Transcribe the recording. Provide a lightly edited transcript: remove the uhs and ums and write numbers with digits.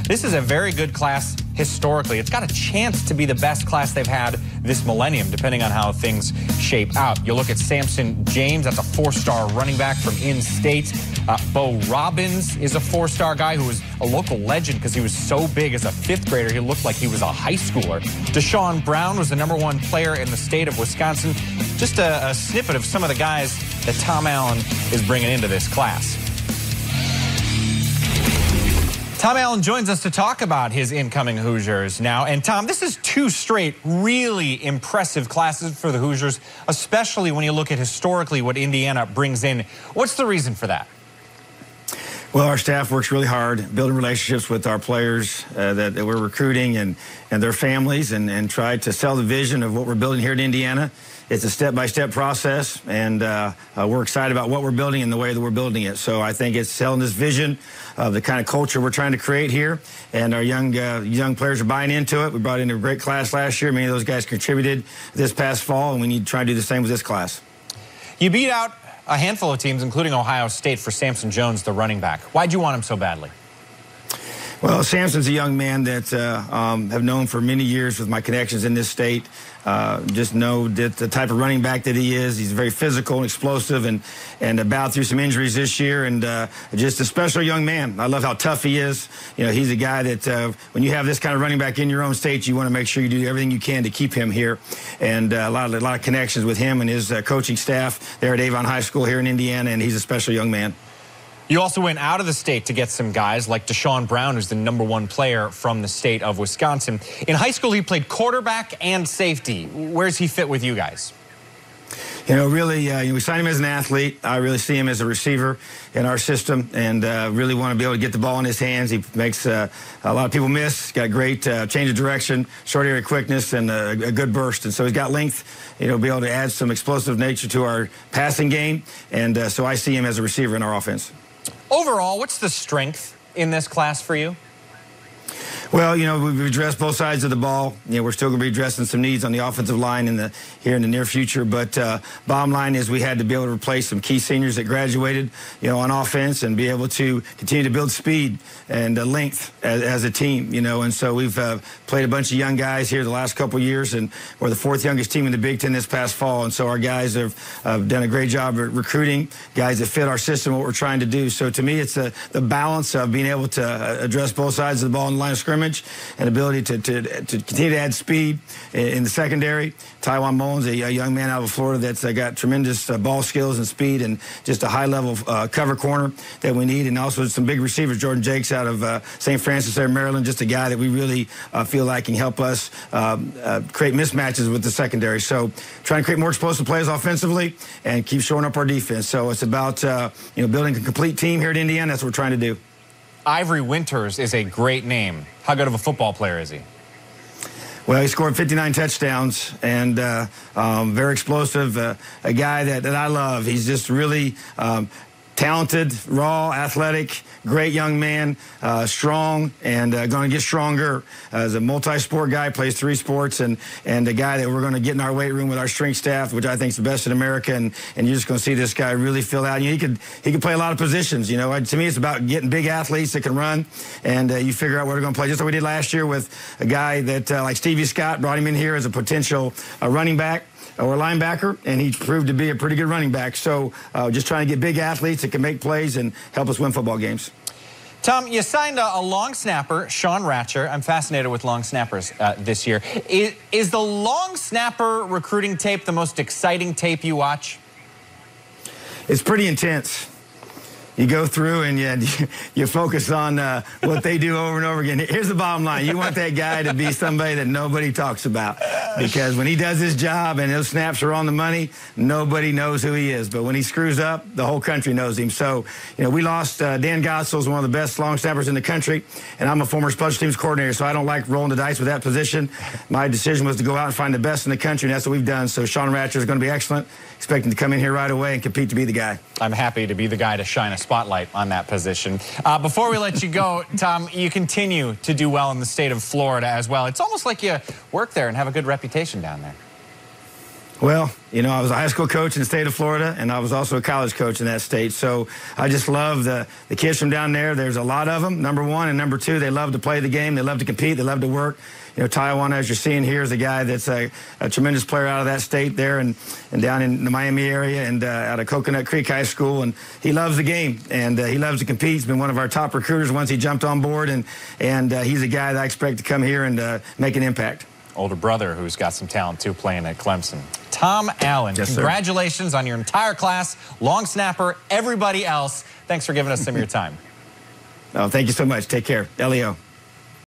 this is a very good class historically. It's got a chance to be the best class they've had this millennium, depending on how things shape out. You look at Samson James, that's a 4-star running back from in-state. Bo Robbins is a 4-star guy who was a local legend because he was so big as a 5th grader, he looked like he was a high schooler. Desean Brown was the #1 player in the state of Wisconsin. Just a snippet of some of the guys that Tom Allen is bringing into this class. Tom Allen joins us to talk about his incoming Hoosiers now. And Tom, this is 2 straight really impressive classes for the Hoosiers, especially when you look at historically what Indiana brings in. What's the reason for that? Well, our staff works really hard building relationships with our players that we're recruiting and their families and try to sell the vision of what we're building here in Indiana. It's a step-by-step process, and we're excited about what we're building and the way that we're building it. So I think it's selling this vision of the kind of culture we're trying to create here, and our young players are buying into it. We brought in a great class last year. Many of those guys contributed this past fall, and we need to try to do the same with this class. You beat out a handful of teams, including Ohio State, for Samson Jones, the running back. Why'd you want him so badly? Well, Samson's a young man that have known for many years with my connections in this state. Just know that the type of running back that he is. He's very physical and explosive and about through some injuries this year, and just a special young man. I love how tough he is. You know, he's a guy that when you have this kind of running back in your own state, you want to make sure you do everything you can to keep him here. And a lot of connections with him and his coaching staff there at Avon High School here in Indiana, and he's a special young man. You also went out of the state to get some guys like Desean Brown, who's the #1 player from the state of Wisconsin. In high school, he played quarterback and safety. Where's he fit with you guys? You know, really, we signed him as an athlete. I really see him as a receiver in our system, and really want to be able to get the ball in his hands. He makes a lot of people miss. He's got great change of direction, short area quickness, and a good burst. And so he's got length, you know, be able to add some explosive nature to our passing game. And so I see him as a receiver in our offense. Overall, what's the strength in this class for you? Well, you know, we've addressed both sides of the ball. You know, we're still going to be addressing some needs on the offensive line here in the near future. But bottom line is we had to be able to replace some key seniors that graduated, you know, on offense and be able to continue to build speed and length as a team, you know. And so we've played a bunch of young guys here the last couple of years, and we're the 4th youngest team in the Big Ten this past fall. And so our guys have done a great job at recruiting guys that fit our system, what we're trying to do. So to me, it's the balance of being able to address both sides of the ball in the line of scrimmage and ability to continue to add speed in the secondary. Tywan Mullins, a young man out of Florida that's got tremendous ball skills and speed and just a high-level cover corner that we need. And also some big receivers. Jordan Jakes out of St. Francis there, Maryland, just a guy that we really feel like can help us create mismatches with the secondary. So trying to create more explosive plays offensively and keep showing up our defense. So it's about you know, building a complete team here at Indiana. That's what we're trying to do. Ivory Winters is a great name. How good of a football player is he? Well, he scored 59 touchdowns and very explosive, a guy that I love. He's just really talented, raw, athletic, great young man, strong, and going to get stronger. As a multi-sport guy, plays 3 sports, and a guy that we're going to get in our weight room with our strength staff, which I think is the best in America. And you're just going to see this guy really fill out. You know, he could play a lot of positions. You know, to me, it's about getting big athletes that can run, and you figure out where they're going to play. Just like we did last year with a guy that like Stevie Scott, brought him in here as a potential running back or a linebacker, and he proved to be a pretty good running back. So just trying to get big athletes that can make plays and help us win football games. Tom, you signed a long snapper, Sean Ratcher. I'm fascinated with long snappers this year. Is the long snapper recruiting tape the most exciting tape you watch? It's pretty intense. You go through and you focus on what they do over and over again. Here's the bottom line. You want that guy to be somebody that nobody talks about, because when he does his job and those snaps are on the money, nobody knows who he is. But when he screws up, the whole country knows him. So, you know, we lost Dan Gotsel's one of the best long snappers in the country, and I'm a former special teams coordinator, so I don't like rolling the dice with that position. My decision was to go out and find the best in the country, and that's what we've done. So Sean Ratcher is going to be excellent. Expecting to come in here right away and compete to be the guy. I'm happy to be the guy to shine a spotlight on that position. Before we let you go, Tom, you continue to do well in the state of Florida as well. It's almost like you work there and have a good reputation down there. Well, you know, I was a high school coach in the state of Florida, and I was also a college coach in that state. So I just love the kids from down there. There's a lot of them, number one. And number two, they love to play the game. They love to compete. They love to work. You know, Taiwan, as you're seeing here, is a guy that's a tremendous player out of that state there and down in the Miami area and out of Coconut Creek High School. And he loves the game, and he loves to compete. He's been one of our top recruiters once he jumped on board, and he's a guy that I expect to come here and make an impact. Older brother who's got some talent, too, playing at Clemson. Tom Allen, yes, congratulations on your entire class, long snapper, everybody else. Thanks for giving us some of your time. Oh, thank you so much. Take care. Leo.